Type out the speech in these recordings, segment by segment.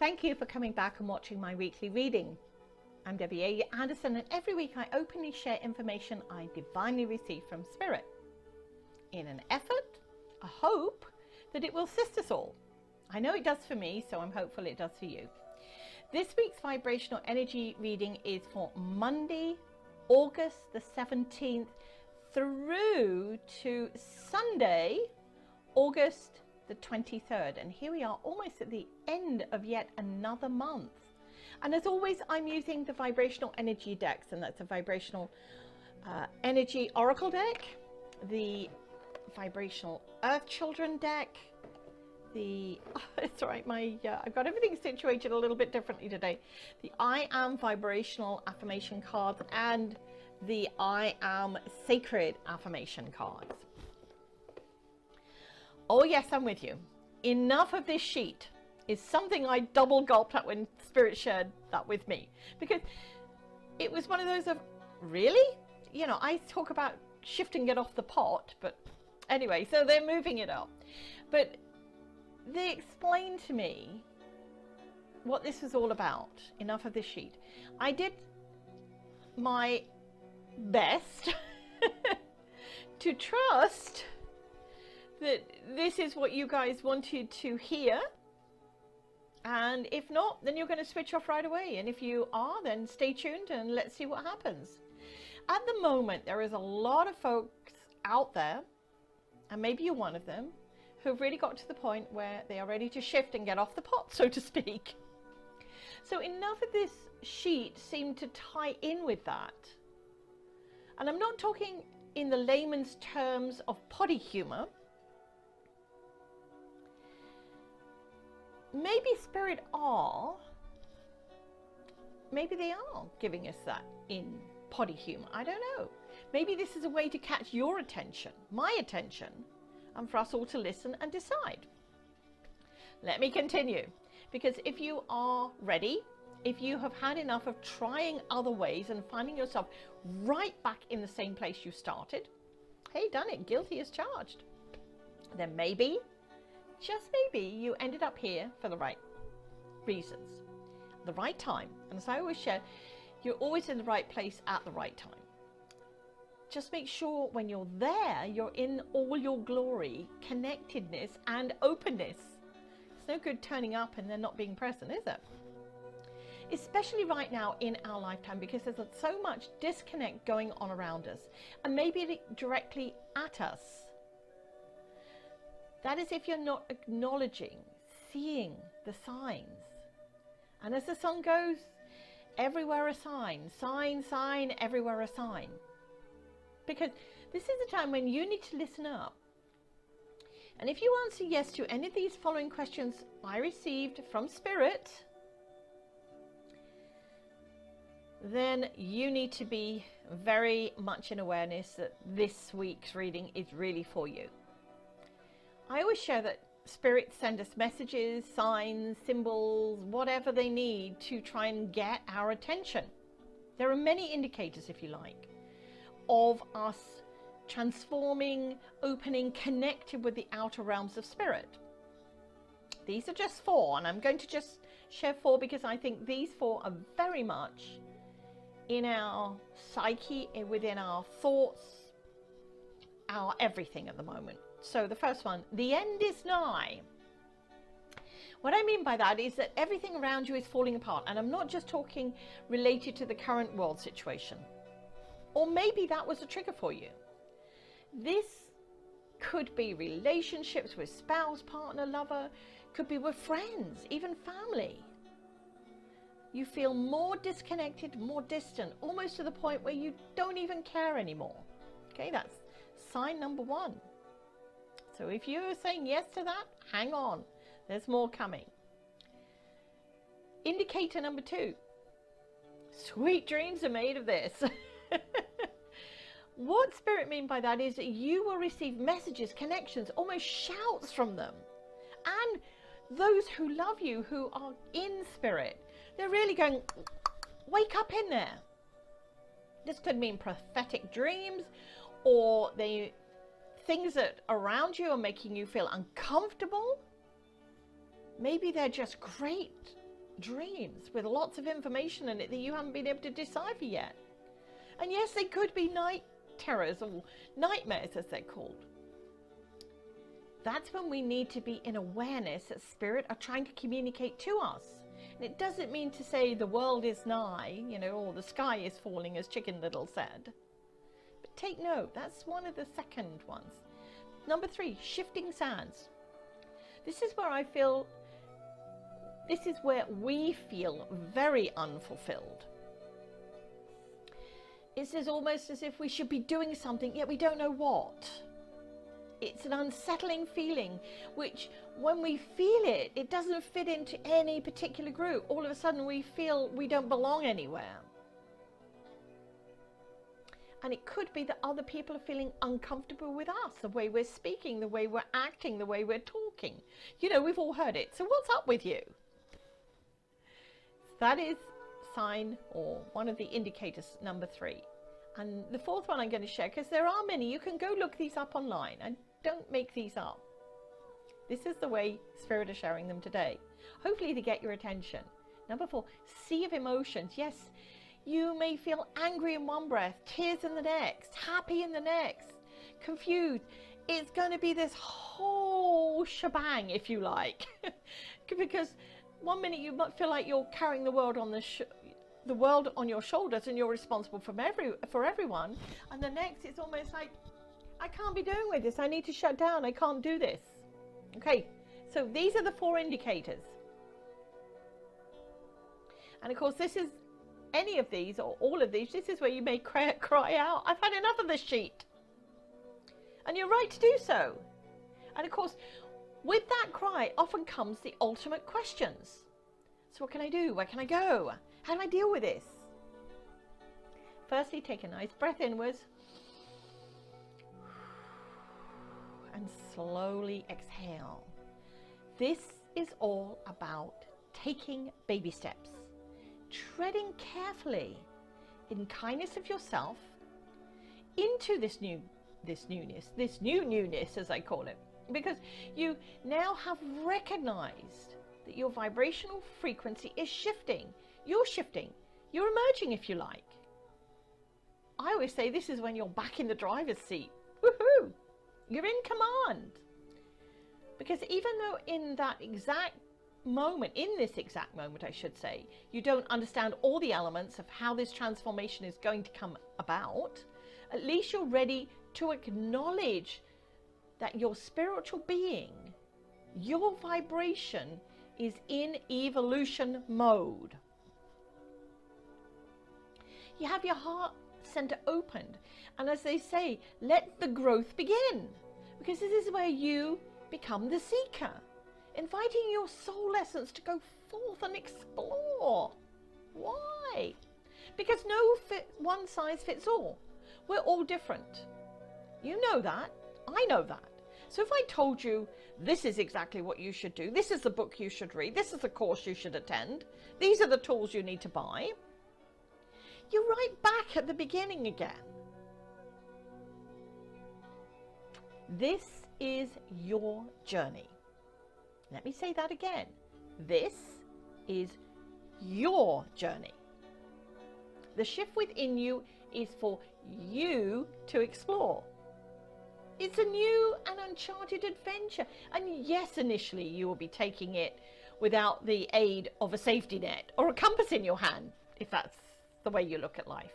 Thank you for coming back and watching my weekly reading. I'm Debbie A. Anderson, and every week I openly share information I divinely receive from Spirit in an effort, a hope that it will assist us all. I know it does for me, so I'm hopeful it does for you. This week's vibrational energy reading is for Monday, August the 17th through to Sunday, August the 23rd. And here we are almost at the end of yet another month. And as always, I'm using the Vibrational Energy decks, and that's a Vibrational Energy Oracle deck, the Vibrational Earth Children deck, it's all right, I've got everything situated a little bit differently today. The I Am Vibrational Affirmation cards and the I Am Sacred Affirmation cards. Oh yes, I'm with you. Enough of this sheet is something I double gulped at when Spirit shared that with me, because it was one of those of, really? You know, I talk about shift and get off the pot, but anyway, so they're moving it up. But they explained to me what this was all about. Enough of this sheet. I did my best to trust that this is what you guys wanted to hear, and if not, then you're going to switch off right away, and if you are, then stay tuned and let's see what happens. At the moment, there is a lot of folks out there, and maybe you're one of them, who've really got to the point where they are ready to shift and get off the pot, so to speak. So enough of this sheet seemed to tie in with that. And I'm not talking in the layman's terms of potty humor. Maybe Spirit maybe they are giving us that in potty humor. I don't know. Maybe this is a way to catch your attention, my attention, and for us all to listen and decide. Let me continue, because if you are ready, if you have had enough of trying other ways and finding yourself right back in the same place you started, hey, done it, guilty as charged, then maybe, just maybe, you ended up here for the right reasons, the right time. And as I always share, you're always in the right place at the right time. Just make sure when you're there, you're in all your glory, connectedness, and openness. It's no good turning up and then not being present, is it? Especially right now in our lifetime, because there's so much disconnect going on around us, and maybe directly at us. That is if you're not acknowledging, seeing the signs. And as the song goes, everywhere a sign, sign, sign, everywhere a sign. Because this is the time when you need to listen up. And if you answer yes to any of these following questions I received from Spirit, then you need to be very much in awareness that this week's reading is really for you. I always share that Spirit send us messages, signs, symbols, whatever they need to try and get our attention. There are many indicators, if you like, of us transforming, opening, connected with the outer realms of Spirit. These are just 4, and I'm going to just share 4 because I think these 4 are very much in our psyche, within our thoughts, our everything at the moment. So the first one, the end is nigh. What I mean by that is that everything around you is falling apart, and I'm not just talking related to the current world situation. Or maybe that was a trigger for you. This could be relationships with spouse, partner, lover, could be with friends, even family. You feel more disconnected, more distant, almost to the point where you don't even care anymore. Okay, that's sign number 1. So if you're saying yes to that, hang on, there's more coming. Indicator number 2, sweet dreams are made of this. What Spirit mean by that is that you will receive messages, connections, almost shouts from them. And those who love you, who are in Spirit, they're really going, wake up in there. This could mean prophetic dreams, or things that around you are making you feel uncomfortable. Maybe they're just great dreams with lots of information in it that you haven't been able to decipher yet. And yes, they could be night terrors or nightmares, as they're called. That's when we need to be in awareness that spirit are trying to communicate to us. And it doesn't mean to say the world is nigh, or the sky is falling, as Chicken Little said. But take note, that's one of the second ones. Number 3, shifting sands. This is where we feel very unfulfilled. It's almost as if we should be doing something, yet we don't know what. It's an unsettling feeling, which when we feel it, it doesn't fit into any particular group. All of a sudden we feel we don't belong anywhere. And it could be that other people are feeling uncomfortable with us, the way we're speaking, the way we're acting, the way we're talking. We've all heard it. So what's up with you? That is sign, or one of the indicators, number 3. And the 4th one I'm going to share, because there are many. You can go look these up online. I don't make these up. This is the way Spirit is sharing them today, hopefully to get your attention. Number 4, sea of emotions. Yes, you may feel angry in one breath, tears in the next, happy in the next, confused. It's going to be this whole shebang, if you like, because one minute you might feel like you're carrying the world on the world on your shoulders and you're responsible for everyone, and the next it's almost like, I can't be doing with this, I need to shut down, I can't do this. Okay, so these are the 4 indicators. And of course, this is any of these or all of these, this is where you may cry out, I've had enough of this sheet. And you're right to do so. And of course, with that cry often comes the ultimate questions. So what can I do? Where can I go? How do I deal with this? Firstly, take a nice breath inwards and slowly exhale. This is all about taking baby steps, treading carefully in kindness of yourself into this new newness, as I call it, because you now have recognized that your vibrational frequency is shifting. You're shifting. You're emerging, if you like. I always say this is when you're back in the driver's seat. Woohoo! You're in command. Because even though in this exact moment, I should say, you don't understand all the elements of how this transformation is going to come about, at least you're ready to acknowledge that your spiritual being, your vibration, is in evolution mode. You have your heart center opened, and as they say, let the growth begin, because this is where you become the seeker, inviting your soul essence to go forth and explore. Why? Because no one size fits all. We're all different. You know that. I know that. So if I told you this is exactly what you should do, this is the book you should read, this is the course you should attend, these are the tools you need to buy, you're right back at the beginning again. This is your journey. Let me say that again. This is your journey. The shift within you is for you to explore. It's a new and uncharted adventure. And yes, initially you will be taking it without the aid of a safety net or a compass in your hand, if that's the way you look at life.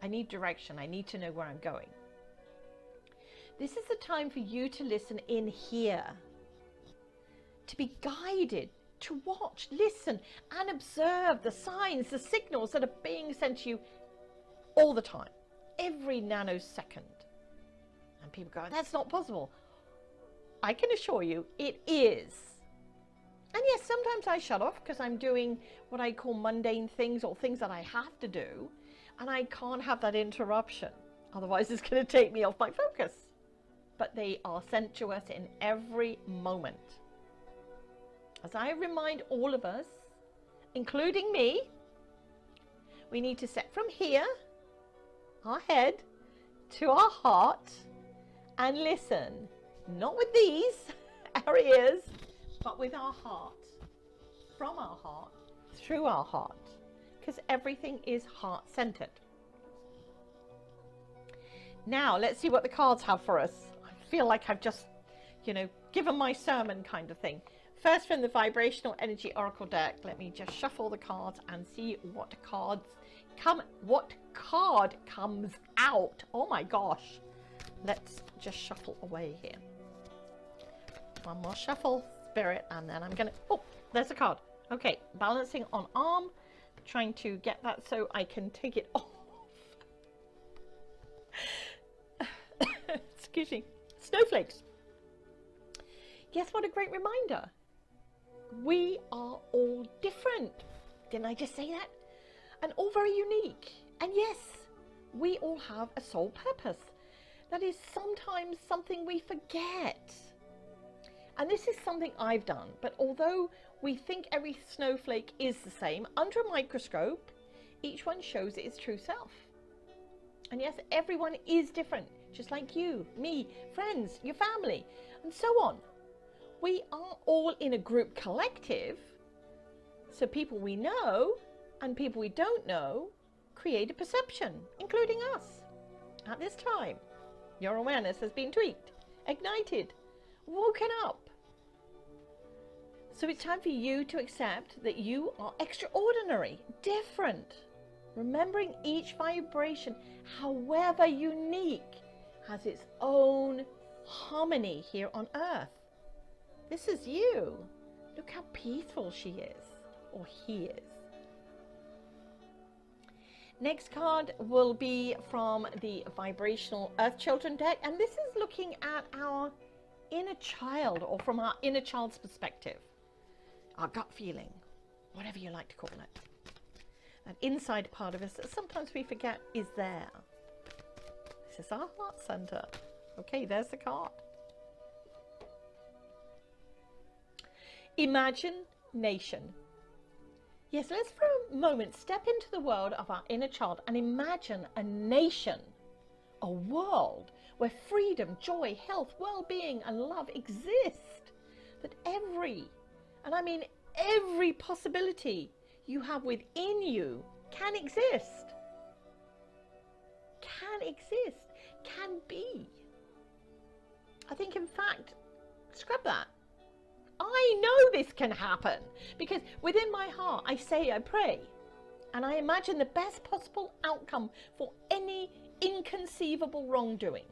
I need direction. I need to know where I'm going. This is the time for you to listen in here, to be guided, to watch, listen, and observe the signs, the signals that are being sent to you all the time, every nanosecond. And people go, that's not possible. I can assure you it is. And yes, sometimes I shut off because I'm doing what I call mundane things, or things that I have to do, and I can't have that interruption. Otherwise it's going to take me off my focus. But they are sent to us in every moment. As I remind all of us, including me, we need to set from here, our head, to our heart, and listen, not with these, our ears, but with our heart. from our heart, through our heart, because everything is heart-centered. Now, let's see what the cards have for us. I feel like I've just, given my sermon kind of thing. First, from the Vibrational Energy Oracle deck, let me just shuffle the cards and see what card comes out. Oh my gosh. Let's just shuffle away here. One more shuffle, Spirit, and then I'm going to... Oh, there's a card. Okay, balancing on arm, trying to get that so I can take it off. Excuse me. Snowflakes. Guess what a great reminder? We are all different. Didn't I just say that? And all very unique. And yes, we all have a soul purpose. That is sometimes something we forget. And this is something I've done. But although we think every snowflake is the same, under a microscope, each one shows its true self. And yes, everyone is different, just like you, me, friends, your family, and so on. We are all in a group collective, so people we know and people we don't know create a perception, including us. At this time, your awareness has been tweaked, ignited, woken up. So it's time for you to accept that you are extraordinary, different. Remembering each vibration, however unique, has its own harmony here on Earth. This is you. Look how peaceful she is, or he is. Next card will be from the Vibrational Earth Children deck, and this is looking at our inner child, or from our inner child's perspective. Our gut feeling, whatever you like to call it. That inside part of us that sometimes we forget is there. This is our heart center. Okay, there's the card. Imagination. Yes, let's for a moment step into the world of our inner child and imagine a nation, a world where freedom, joy, health, well-being and love exist. That every possibility you have within you can exist, can be. I think, in fact, scrub that. I know this can happen because within my heart I pray, and I imagine the best possible outcome for any inconceivable wrongdoing,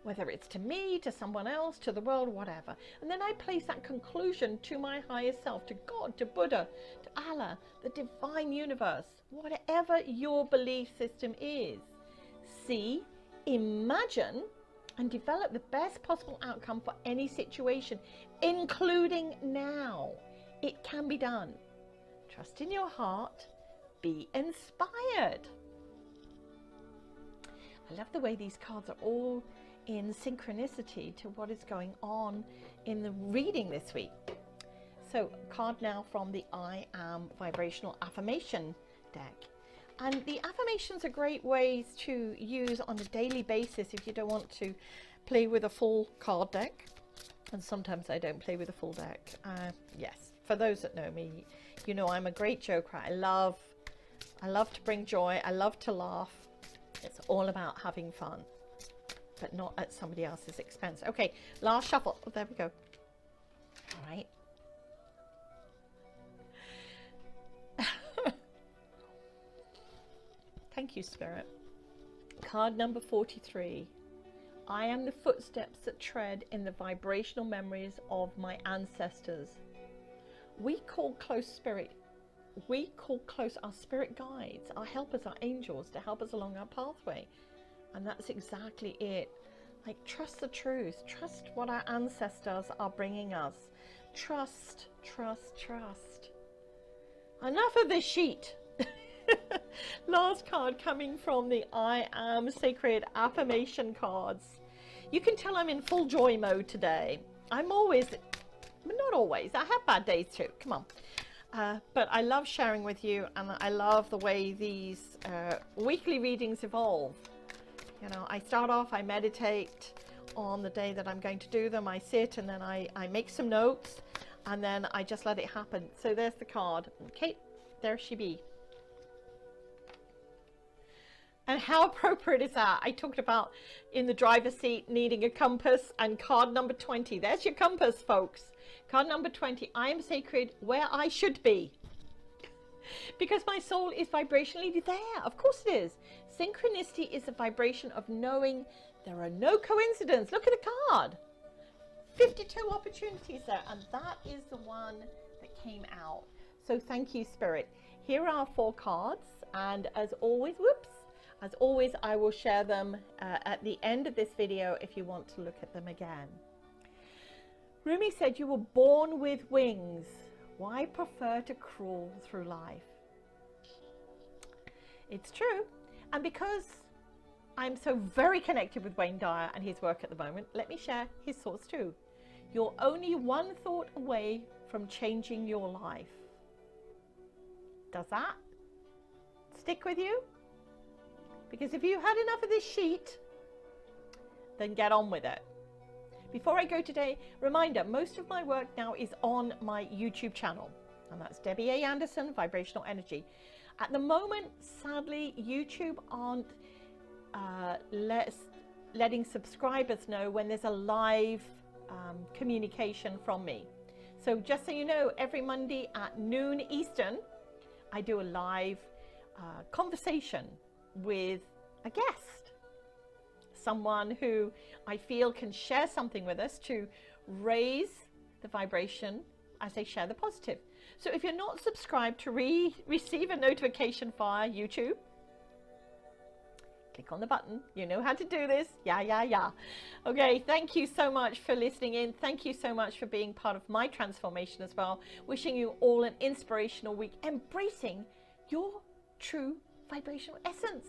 whether it's to me, to someone else, to the world, whatever. And then I place that conclusion to my higher self, to God, to Buddha, to Allah, the divine universe, whatever your belief system is. See, imagine, and develop the best possible outcome for any situation, including now. It can be done. Trust in your heart. Be inspired. I love the way these cards are all in synchronicity to what is going on in the reading this week. So, card now from the I Am Vibrational Affirmation deck. And the affirmations are great ways to use on a daily basis if you don't want to play with a full card deck. And sometimes I don't play with a full deck. Yes, for those that know me, you know I'm a great joker. I love to bring joy. I love to laugh. It's all about having fun, but not at somebody else's expense. Okay, last shuffle. Oh, there we go. All right. Thank you, Spirit. Card number 43. I am the footsteps that tread in the vibrational memories of my ancestors. We call close Spirit. We call close our spirit guides, our helpers, our angels to help us along our pathway. And that's exactly it. Like, trust the truth. Trust what our ancestors are bringing us. Trust, trust, trust. Enough of this sheet. Last card coming from the I Am Sacred Affirmation cards. You can tell I'm in full joy mode today. I'm always, but not always. I have bad days too. Come on. But I love sharing with you, and I love the way these weekly readings evolve. You know, I start off, I meditate on the day that I'm going to do them. I sit and then I make some notes. and then I just let it happen. So there's the card. Okay, there she be. And how appropriate is that? I talked about in the driver's seat needing a compass, and card number 20. There's your compass, folks. Card number 20. I am sacred where I should be. Because my soul is vibrationally there. Of course it is. Synchronicity is a vibration of knowing there are no coincidences. Look at the card. 52 opportunities there. And that is the one that came out. So thank you, Spirit. Here are 4 cards. And as always, as always, I will share them at the end of this video if you want to look at them again. Rumi said, you were born with wings. Why prefer to crawl through life? It's true. And because I'm so very connected with Wayne Dyer and his work at the moment, let me share his thoughts too. You're only one thought away from changing your life. Does that stick with you? Because if you've had enough of this sheet, then get on with it. Before I go today, reminder, most of my work now is on my YouTube channel, and that's Debbie A. Anderson, Vibrational Energy. At the moment, sadly, YouTube aren't letting subscribers know when there's a live communication from me. So just so you know, every Monday at noon Eastern, I do a live conversation with a guest, someone who I feel can share something with us to raise the vibration as they share the positive. So if you're not subscribed to receive a notification via YouTube, click on the button. You know how to do this. Yeah. Okay, thank you so much for listening in. Thank you so much for being part of my transformation as well. Wishing you all an inspirational week, embracing your true vibrational essence.